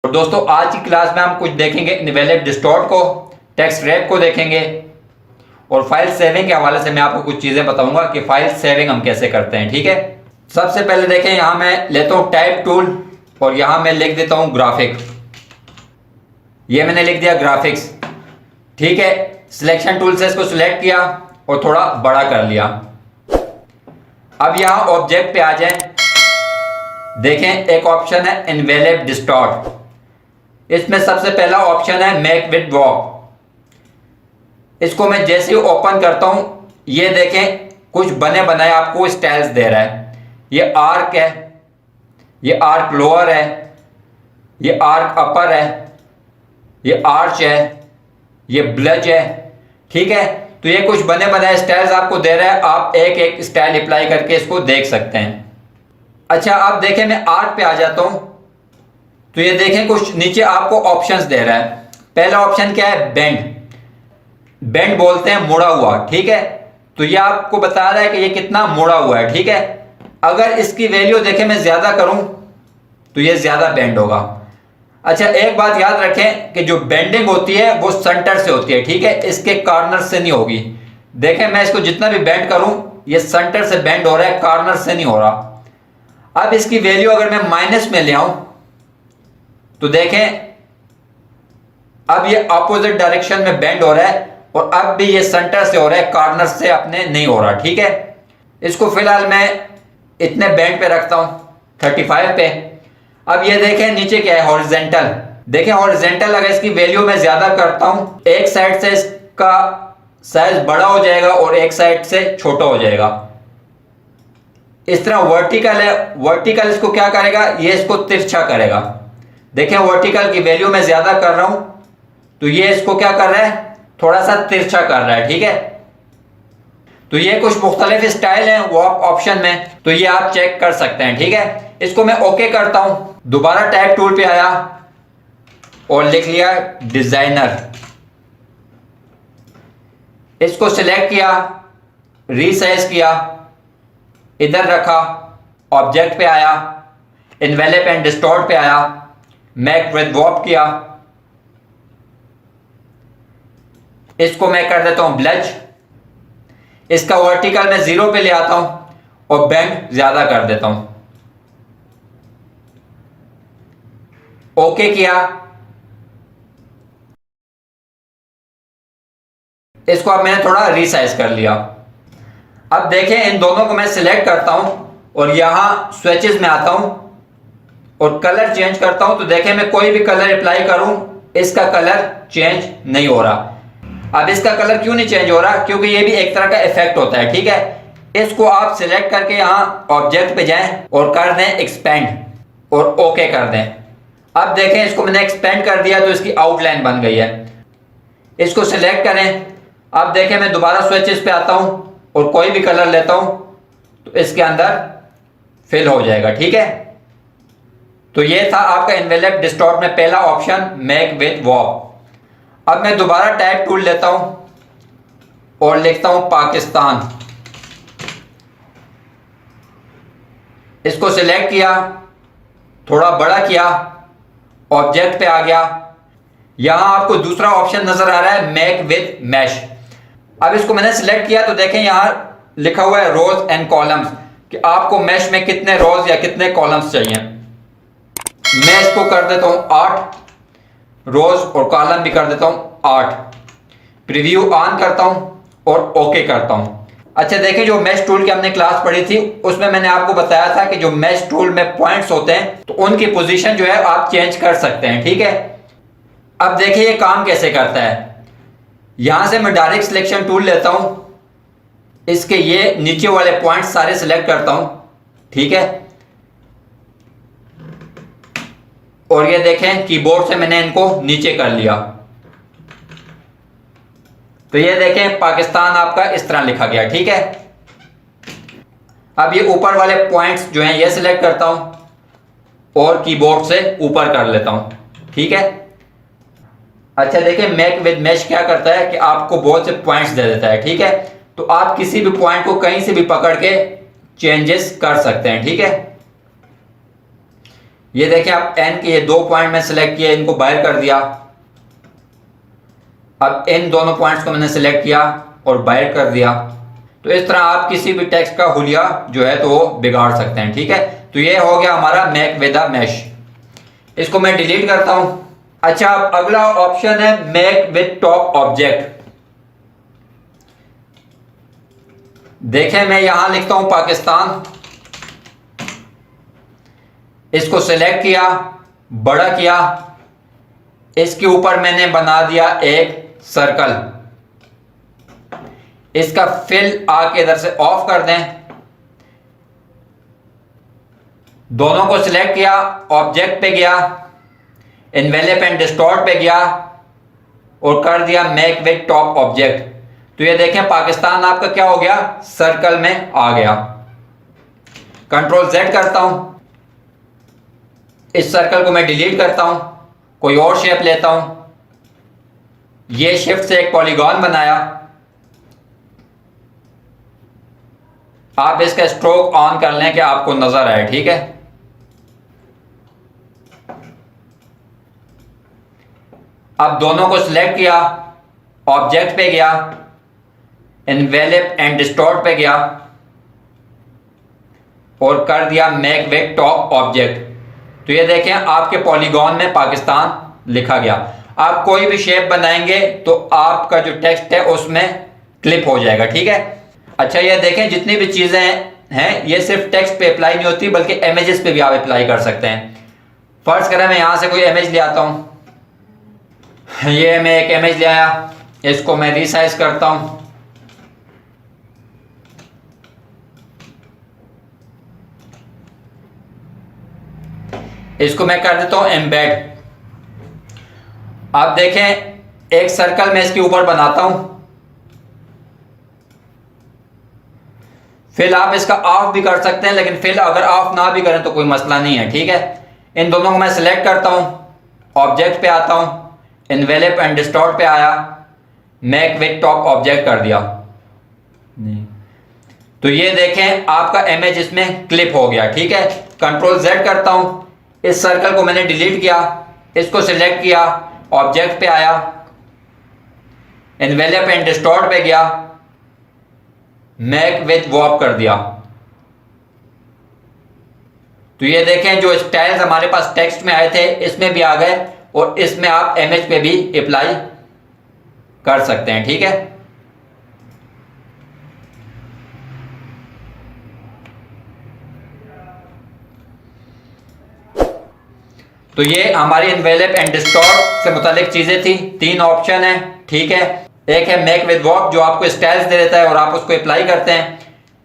और दोस्तों आज की क्लास में हम कुछ देखेंगे इनवैलिड डिस्टॉर्ट को, टेक्स्ट रैप को देखेंगे और फाइल सेविंग के हवाले से मैं आपको कुछ चीज़ें बताऊंगा कि फाइल सेविंग हम कैसे करते हैं। ठीक है, सबसे पहले देखें, यहाँ मैं लेता हूँ टाइप टूल और यहाँ मैं लिख देता हूँ ग्राफिक। ये मैंने लिख दिया ग्राफिक्स। ठीक है, सिलेक्शन टूल से इसको सिलेक्ट किया और थोड़ा बड़ा कर लिया। अब यहाँ ऑब्जेक्ट पे आ जाए, देखें एक ऑप्शन है इनवैलिड डिस्टॉर्ट। इसमें सबसे पहला ऑप्शन है मेक विद वॉक। इसको मैं जैसे ही ओपन करता हूं, ये देखें कुछ बने बनाए आपको स्टाइल्स दे रहा है। ये आर्क है, ये आर्क लोअर है, ये आर्क अपर है, ये आर्च है, ये ब्लज है। ठीक है, तो ये कुछ बने बनाए स्टाइल्स आपको दे रहा है। आप एक एक स्टाइल अप्लाई करके इसको देख सकते हैं। अच्छा, अब देखें मैं आर्क पे आ जाता हूं, तो ये देखें कुछ नीचे आपको ऑप्शंस दे रहा है। पहला ऑप्शन क्या है? बेंड। बेंड बोलते हैं मुड़ा हुआ। ठीक है, तो ये आपको बता रहा है कि ये कितना मुड़ा हुआ है। ठीक है, अगर इसकी वैल्यू देखें मैं ज्यादा करूं तो ये ज्यादा बेंड होगा। अच्छा, एक बात याद रखें कि जो बेंडिंग होती है वो सेंटर से होती है। ठीक है, इसके कॉर्नर से नहीं होगी। देखें मैं इसको जितना भी बेंड करूं ये सेंटर से बेंड हो रहा है, कॉर्नर से नहीं हो रहा। अब इसकी वैल्यू अगर मैं माइनस में ले आऊं तो देखें अब ये अपोजिट डायरेक्शन में बेंड हो रहा है और अब भी ये सेंटर से हो रहा है, कॉर्नर से अपने नहीं हो रहा। ठीक है, इसको फिलहाल मैं इतने बेंड पे रखता हूं 35 पे। अब ये देखें नीचे क्या है? हॉरिजेंटल। देखें हॉरिजेंटल अगर इसकी वैल्यू मैं ज्यादा करता हूं, एक साइड से इसका साइज बड़ा हो जाएगा और एक साइड से छोटा हो जाएगा। इस तरह वर्टिकल है, वर्टिकल इसको क्या करेगा? ये इसको तिरछा करेगा। देखें वर्टिकल की वैल्यू मैं ज्यादा कर रहा हूं तो ये इसको क्या कर रहा है? थोड़ा सा तिरछा कर रहा है। ठीक है, तो ये कुछ मुख्तलिफ स्टाइल हैं वो आप ऑप्शन में, तो ये आप चेक कर सकते हैं। ठीक है, इसको मैं ओके करता हूं, दोबारा टाइप टूल पे आया और लिख लिया डिजाइनर। इसको सिलेक्ट किया, रीसाइज किया, इधर रखा, ऑब्जेक्ट पे आया, इनवेलप एंड डिस्टॉर्ट पे आया, मेक विद वॉर्प किया। इसको मैं कर देता हूं ब्लज। इसका वर्टिकल मैं 0 पे ले आता हूं और बेंड ज्यादा कर देता हूं। ओके किया, इसको अब मैंने थोड़ा रीसाइज कर लिया। अब देखें इन दोनों को मैं सिलेक्ट करता हूं और यहां स्विचेस में आता हूं और कलर चेंज करता हूं, तो देखें मैं कोई भी कलर अप्लाई करूं इसका कलर चेंज नहीं हो रहा। अब इसका कलर क्यों नहीं चेंज हो रहा? क्योंकि ये भी एक तरह का इफेक्ट होता है। ठीक है, इसको आप सिलेक्ट करके यहां ऑब्जेक्ट पे जाएं और कर दें एक्सपेंड और ओके कर दें। अब देखें इसको मैंने एक्सपेंड कर दिया तो इसकी आउटलाइन बन गई है। इसको सिलेक्ट करें। अब देखें मैं दोबारा स्विचेस पे आता हूं और कोई भी कलर लेता हूं तो इसके अंदर फिल हो जाएगा। ठीक है, तो ये था आपका इनवेलप डिस्टॉर्ट में पहला ऑप्शन मेक विद वॉर्प। अब मैं दोबारा टाइप टूल लेता हूं और लिखता हूं पाकिस्तान। इसको सिलेक्ट किया, थोड़ा बड़ा किया, ऑब्जेक्ट पे आ गया। यहां आपको दूसरा ऑप्शन नजर आ रहा है मेक विद मैश। अब इसको मैंने सिलेक्ट किया तो देखें यहां लिखा हुआ है रोज एंड कॉलम्स कि आपको मैश में कितने रोज या कितने कॉलम्स चाहिए। मैं इसको कर देता हूं 8 रोज और कॉलम भी कर देता हूं 8। प्रीव्यू ऑन करता हूं और ओके करता हूं। अच्छा, देखें जो मैश टूल की हमने क्लास पढ़ी थी उसमें मैंने आपको बताया था कि जो मैश टूल में पॉइंट्स होते हैं तो उनकी पोजीशन जो है आप चेंज कर सकते हैं। ठीक है, अब देखिए ये काम कैसे करता है। यहां से मैं डायरेक्ट सिलेक्शन टूल लेता हूं, इसके ये नीचे वाले पॉइंट्स सारे सिलेक्ट करता हूं। ठीक है, और ये देखें कीबोर्ड से मैंने इनको नीचे कर लिया तो ये देखें पाकिस्तान आपका इस तरह लिखा गया। ठीक है, अब ये ऊपर वाले पॉइंट्स जो हैं ये सिलेक्ट करता हूं और कीबोर्ड से ऊपर कर लेता हूं। ठीक है, अच्छा देखिए मेक विद मैश क्या करता है कि आपको बहुत से पॉइंट्स दे देता है। ठीक है, तो आप किसी भी पॉइंट को कहीं से भी पकड़ के चेंजेस कर सकते हैं। ठीक है, ये देखें अब एन के ये 2 पॉइंट में सिलेक्ट किया, इनको बाहर कर दिया। अब इन दोनों पॉइंट्स को मैंने सिलेक्ट किया और बाहर कर दिया। तो इस तरह आप किसी भी टेक्स्ट का हुलिया जो है तो वो बिगाड़ सकते हैं, ठीक है। तो ये हो गया हमारा मेक विद अ मैश। इसको मैं डिलीट करता हूं। अच्छा, अब अगला ऑप्शन है मेक विद टॉप ऑब्जेक्ट। देखें मैं यहां लिखता हूं पाकिस्तान, इसको सिलेक्ट किया, बड़ा किया, इसके ऊपर मैंने बना दिया एक सर्कल। इसका फिल आके इधर से ऑफ कर दें। दोनों को सिलेक्ट किया, ऑब्जेक्ट पे गया, एनवेलप एंड डिस्टॉर्ट पे गया और कर दिया मेक विद टॉप ऑब्जेक्ट। तो ये देखें पाकिस्तान आपका क्या हो गया, सर्कल में आ गया। कंट्रोल Z करता हूं, इस सर्कल को मैं डिलीट करता हूं, कोई और शेप लेता हूं। ये शिफ्ट से एक पॉलीगॉन बनाया। आप इसका स्ट्रोक ऑन कर लें कि आपको नजर आए, ठीक है। अब दोनों को सिलेक्ट किया, ऑब्जेक्ट पे गया, एनवेलप एंड डिस्टॉर्ट पे गया और कर दिया मेक विद टॉप ऑब्जेक्ट। तो ये देखें आपके पॉलीगॉन में पाकिस्तान लिखा गया। आप कोई भी शेप बनाएंगे तो आपका जो टेक्स्ट है उसमें क्लिप हो जाएगा, ठीक है। अच्छा, ये देखें जितनी भी चीजें हैं ये सिर्फ टेक्स्ट पे अप्लाई नहीं होती बल्कि इमेजेस पे भी आप अप्लाई कर सकते हैं। फर्ज करें मैं यहां से कोई इमेज ले आता हूं। ये मैं एक इमेज ले आया, इसको मैं रीसाइज करता हूं। इसको मैं कर देता हूं एम्बेड। आप देखें एक सर्कल में इसके ऊपर बनाता हूं, फिल आप इसका ऑफ भी कर सकते हैं, लेकिन फिल अगर ऑफ ना भी करें तो कोई मसला नहीं है, ठीक है। इन दोनों को मैं सिलेक्ट करता हूं, ऑब्जेक्ट पे आता हूं, एनवेलप एंड डिस्टॉर्ट पे आया, मेक विद टॉप ऑब्जेक्ट कर दिया। तो ये देखें आपका इमेज इसमें क्लिप हो गया, ठीक है। कंट्रोल Z करता हूं, इस सर्कल को मैंने डिलीट किया, इसको सिलेक्ट किया, ऑब्जेक्ट पे आया, एनवेलप एंड डिस्टॉर्ट पे गया, मेक विद वॉर्प कर दिया। तो ये देखें जो स्टाइल्स हमारे पास टेक्स्ट में आए थे इसमें भी आ गए और इसमें आप इमेज पे भी अप्लाई कर सकते हैं, ठीक है। तो ये हमारी एनवेलप एंड डिस्टॉर्ट से मुतालिक चीजें थी। 3 ऑप्शन है, ठीक है। एक है मेक विद वॉर्प जो आपको स्टाइल्स दे देता है और आप उसको अप्लाई करते हैं।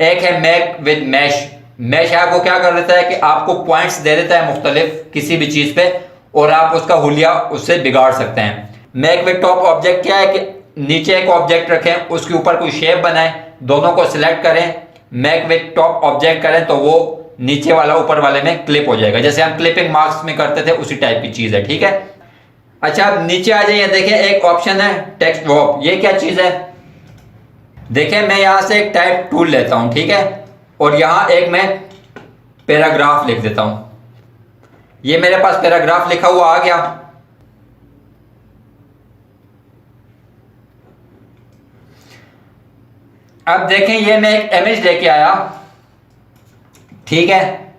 एक है मेक विद मैश। मैश आपको क्या कर देता है कि आपको पॉइंट्स दे देता है मुख्तलिफ किसी भी चीज पे और आप उसका हुलिया उससे बिगाड़ सकते हैं। मेक विद टॉप ऑब्जेक्ट क्या है कि नीचे एक ऑब्जेक्ट रखें, उसके ऊपर कोई शेप बनाएं, दोनों को सिलेक्ट करें, मेक विद टॉप ऑब्जेक्ट करें तो वो नीचे वाला ऊपर वाले में क्लिप हो जाएगा, जैसे हम क्लिपिंग मार्क्स में करते थे उसी टाइप की चीज है, ठीक है। अच्छा, अब नीचे आ जाइए, देखें एक ऑप्शन है टेक्स्ट वॉर्प। ये क्या चीज है, देखें मैं यहां से एक टाइप टूल लेता हूं, ठीक है, और यहां एक मैं पैराग्राफ लिख देता हूं। ये मेरे पास पैराग्राफ लिखा हुआ आ गया। अब देखें ये मैं एक इमेज लेके आया, ठीक है,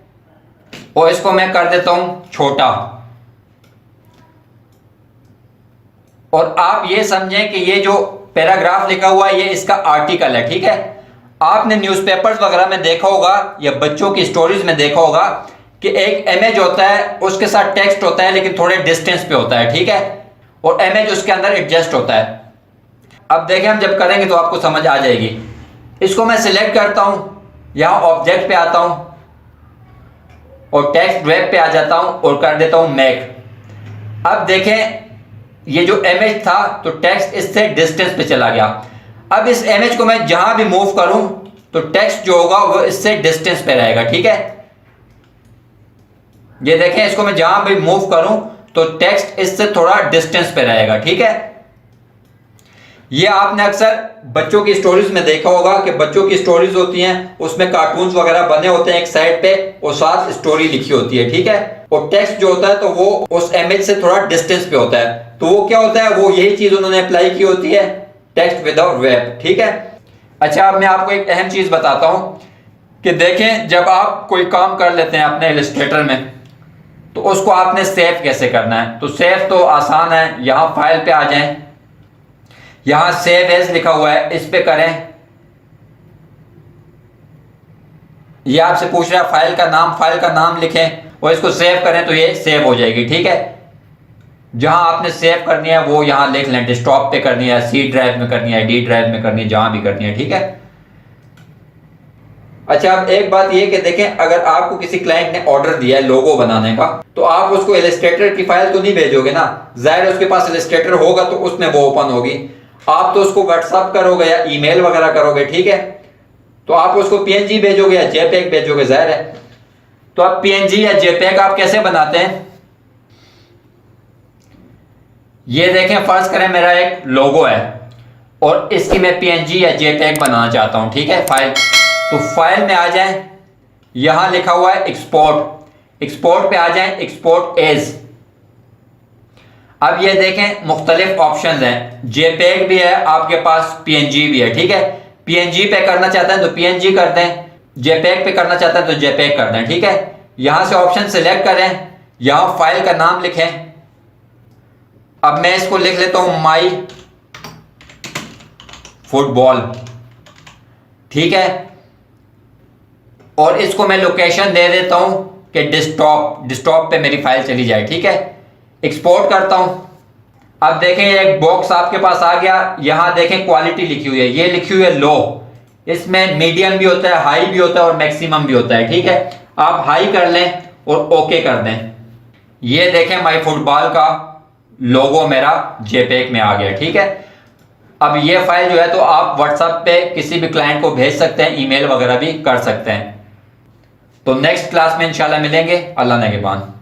और इसको मैं कर देता हूं छोटा। और आप ये समझें कि ये जो पैराग्राफ लिखा हुआ है ये इसका आर्टिकल है, ठीक है। आपने न्यूज़पेपर्स वगैरह में देखा होगा या बच्चों की स्टोरीज में देखा होगा कि एक इमेज होता है, उसके साथ टेक्स्ट होता है लेकिन थोड़े डिस्टेंस पे होता है, ठीक है, और इमेज उसके अंदर एडजस्ट होता है। अब देखें हम जब करेंगे तो आपको समझ आ जाएगी। इसको मैं सिलेक्ट करता हूं, यहां ऑब्जेक्ट पे आता हूं और टेक्स्ट वेब पे आ जाता हूं और कर देता हूं मेक। अब देखें ये जो इमेज था तो टेक्स्ट इससे डिस्टेंस पे चला गया। अब इस इमेज को मैं जहां भी मूव करूं तो टेक्स्ट जो होगा वो इससे डिस्टेंस पे रहेगा, ठीक है। ये देखें इसको मैं जहां भी मूव करूं तो टेक्स्ट इससे थोड़ा डिस्टेंस पे रहेगा, ठीक है। ये आपने अक्सर बच्चों की स्टोरीज में देखा होगा कि बच्चों की स्टोरीज होती हैं, उसमें कार्टून्स वगैरह बने होते हैं एक साइड पे और साथ स्टोरी लिखी होती है, ठीक है। और टेक्स्ट जो होता है तो वो उस इमेज से थोड़ा डिस्टेंस पे होता है, तो वो क्या होता है, वो यही चीज उन्होंने अप्लाई की होती है, टेक्स्ट विदाउट वेब, ठीक है। अच्छा, अब मैं आपको एक अहम चीज बताता हूं कि देखें, जब आप कोई काम कर लेते हैं अपने इलस्ट्रेटर में तो उसको आपने सेव कैसे करना है। तो सेव तो आसान है, यहां फाइल पे आ जाएं, यहां सेव एज लिखा हुआ है, इस पे करें। ये आपसे पूछ रहा है फाइल का नाम लिखें और इसको सेव करें तो ये सेव हो जाएगी, ठीक है। जहां आपने सेव करनी है वो यहां लिख लें, डेस्कटॉप पे करनी है, सी ड्राइव में करनी है, डी ड्राइव में करनी है, जहां भी करनी है, ठीक है। अच्छा, अब एक बात ये कि देखें, अगर आपको किसी क्लाइंट ने ऑर्डर दिया है लोगो बनाने का, तो आप उसको इलस्ट्रेटर की फाइल तो नहीं भेजोगे ना, जाहिर है उसके पास इलस्ट्रेटर होगा तो उसमें वो ओपन होगी। आप तो उसको व्हाट्सएप करोगे या ईमेल वगैरह करोगे, ठीक है। तो आप उसको पीएनजी भेजोगे या जेपीईजी भेजोगे, जाहिर है। तो आप पीएनजी या जेपीईजी आप कैसे बनाते हैं, ये देखें, फर्ज करें मेरा एक लोगो है और इसकी मैं पीएनजी या जेपीईजी बनाना चाहता हूं, ठीक है। फाइल, तो फाइल में आ जाएं, यहां लिखा हुआ है एक्सपोर्ट, एक्सपोर्ट पे आ जाएं, एक्सपोर्ट एज। अब ये देखें मुख्तलिफ ऑप्शंस हैं, जेपीईजी भी है आपके पास, पीएनजी भी है, ठीक है। पीएनजी पे करना चाहते हैं तो पीएनजी कर दें, जेपीईजी पे करना चाहते हैं तो जेपीईजी कर दें, ठीक है। यहां से ऑप्शन सिलेक्ट करें, यहां फाइल का नाम लिखें। अब मैं इसको लिख लेता हूं माई फुटबॉल, ठीक है। और इसको मैं लोकेशन दे देता हूं कि डेस्कटॉप पे मेरी फाइल चली जाए, ठीक है। एक्सपोर्ट करता हूं। अब देखें एक बॉक्स आपके पास आ गया, यहां देखें क्वालिटी लिखी हुई है, ये लिखी हुई है लो, इसमें मीडियम भी होता है, हाई भी होता है और मैक्सिमम भी होता है, ठीक है। आप हाई कर लें और ओके कर दें। ये देखें माई फुटबॉल का लोगो मेरा जेपीईजी में आ गया, ठीक है। अब ये फाइल जो है तो आप व्हाट्सएप पे किसी भी क्लाइंट को भेज सकते हैं, ईमेल वगैरह भी कर सकते हैं। तो नेक्स्ट क्लास में इंशाल्लाह मिलेंगे। अल्लाह नेगेबान।